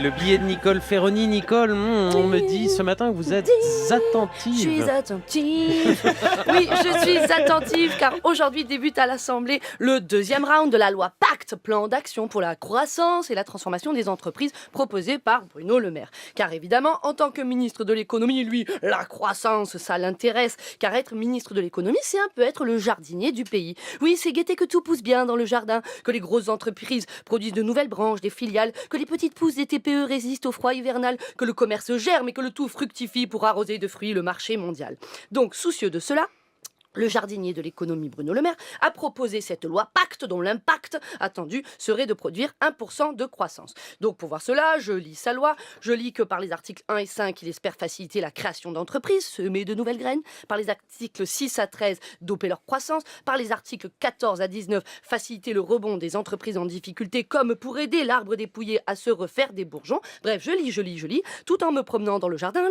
Le billet de Nicole Ferroni. Nicole, on me dit ce matin que vous êtes attentive. Je suis attentive. Oui, je suis attentive car aujourd'hui débute à l'Assemblée le deuxième round de la loi Pacte, plan d'action pour la croissance et la transformation des entreprises proposé par Bruno Le Maire. Car évidemment, en tant que ministre de l'économie, lui, la croissance, ça l'intéresse. Car être ministre de l'économie, c'est un peu être le jardinier du pays. Oui, c'est guetter que tout pousse bien dans le jardin, que les grosses entreprises produisent de nouvelles branches, des filiales, que les petites pousses des TPE résistent au froid hivernal, que le commerce germe et que le tout fructifie pour arroser de fruits le marché mondial. Donc, soucieux de cela, le jardinier de l'économie Bruno Le Maire a proposé cette loi Pacte dont l'impact attendu serait de produire 1% de croissance. Donc pour voir cela, je lis sa loi, je lis que par les articles 1 et 5, il espère faciliter la création d'entreprises, semer de nouvelles graines, par les articles 6 à 13, doper leur croissance, par les articles 14 à 19, faciliter le rebond des entreprises en difficulté comme pour aider l'arbre dépouillé à se refaire des bourgeons. Bref, je lis, tout en me promenant dans le jardin,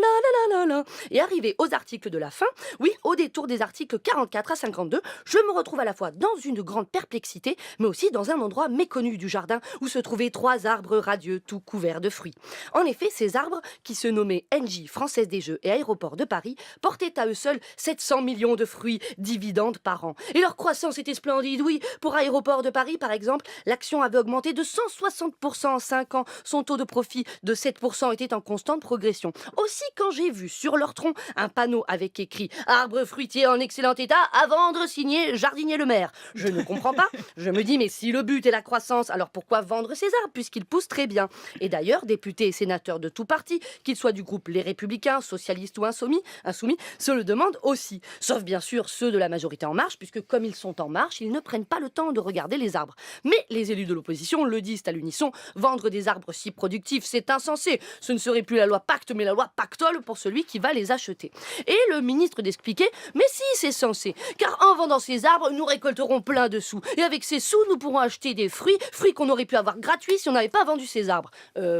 et arrivé aux articles de la fin, oui, au détour des articles 44 à 52, je me retrouve à la fois dans une grande perplexité, mais aussi dans un endroit méconnu du jardin où se trouvaient 3 arbres radieux, tout couverts de fruits. En effet, ces arbres, qui se nommaient Engie, Française des Jeux et Aéroports de Paris, portaient à eux seuls 700 millions de fruits dividendes par an. Et leur croissance était splendide, oui. Pour Aéroports de Paris, par exemple, l'action avait augmenté de 160% en 5 ans. Son taux de profit de 7% était en constante progression. Aussi, quand j'ai vu sur leur tronc un panneau avec écrit « Arbre fruitier en excellent état, à vendre, signé Jardinier Le Maire ». Je ne comprends pas. Je me dis, mais si le but est la croissance, alors pourquoi vendre ces arbres puisqu'ils poussent très bien? Et d'ailleurs, députés et sénateurs de tout parti, qu'ils soient du groupe Les Républicains, socialistes ou insoumis, se le demandent aussi. Sauf bien sûr ceux de la majorité En Marche, puisque comme ils sont en marche, ils ne prennent pas le temps de regarder les arbres. Mais les élus de l'opposition le disent à l'unisson, vendre des arbres si productifs, c'est insensé. Ce ne serait plus la loi Pacte, mais la loi Pactole pour celui qui va les acheter. Et le ministre d'expliquer, mais si, c'est censé, car en vendant ces arbres, nous récolterons plein de sous. Et avec ces sous, nous pourrons acheter des fruits qu'on aurait pu avoir gratuits si on n'avait pas vendu ces arbres.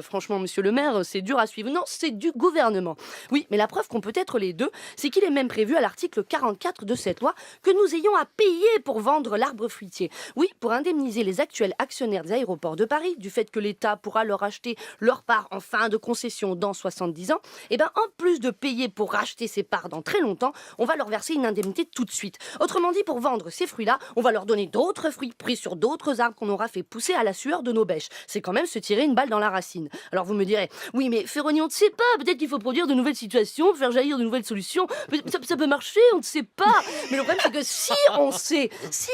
Franchement, monsieur le maire, c'est dur à suivre. Non, c'est du gouvernement. Oui, mais la preuve qu'on peut être les deux, c'est qu'il est même prévu à l'article 44 de cette loi que nous ayons à payer pour vendre l'arbre fruitier. Oui, pour indemniser les actuels actionnaires des aéroports de Paris du fait que l'État pourra leur acheter leur part en fin de concession dans 70 ans, et bien en plus de payer pour racheter ces parts dans très longtemps, on va leur verser une indemnité tout de suite. Autrement dit, pour vendre ces fruits-là, on va leur donner d'autres fruits pris sur d'autres arbres qu'on aura fait pousser à la sueur de nos bêches. C'est quand même se tirer une balle dans la racine. Alors vous me direz, oui mais Ferroni, on ne sait pas, peut-être qu'il faut produire de nouvelles situations, faire jaillir de nouvelles solutions, ça peut marcher, on ne sait pas. Mais le problème c'est que si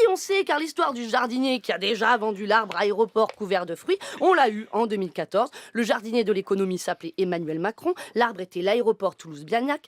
on sait, car l'histoire du jardinier qui a déjà vendu l'arbre aéroport couvert de fruits, on l'a eu en 2014. Le jardinier de l'économie s'appelait Emmanuel Macron, l'arbre était l'aéroport Toulouse-Blagnac,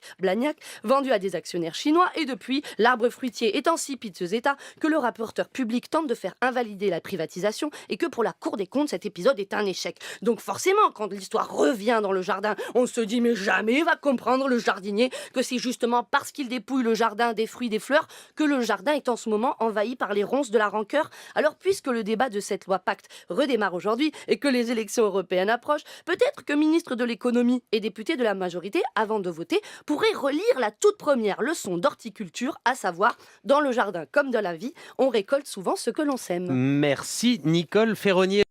vendu à des actionnaires chinois, et depuis, l'arbre fruitier est en si piteux état que le rapporteur public tente de faire invalider la privatisation et que pour la Cour des comptes, cet épisode est un échec. Donc forcément, quand l'histoire revient dans le jardin, on se dit mais jamais va comprendre le jardinier que c'est justement parce qu'il dépouille le jardin des fruits, des fleurs, que le jardin est en ce moment envahi par les ronces de la rancœur. Alors puisque le débat de cette loi Pacte redémarre aujourd'hui et que les élections européennes approchent, peut-être que ministre de l'économie et député de la majorité, avant de voter, pourraient relire la toute première leçon d'horticulture, à savoir, dans le jardin comme dans la vie, on récolte souvent ce que l'on sème. Merci Nicole Ferroni.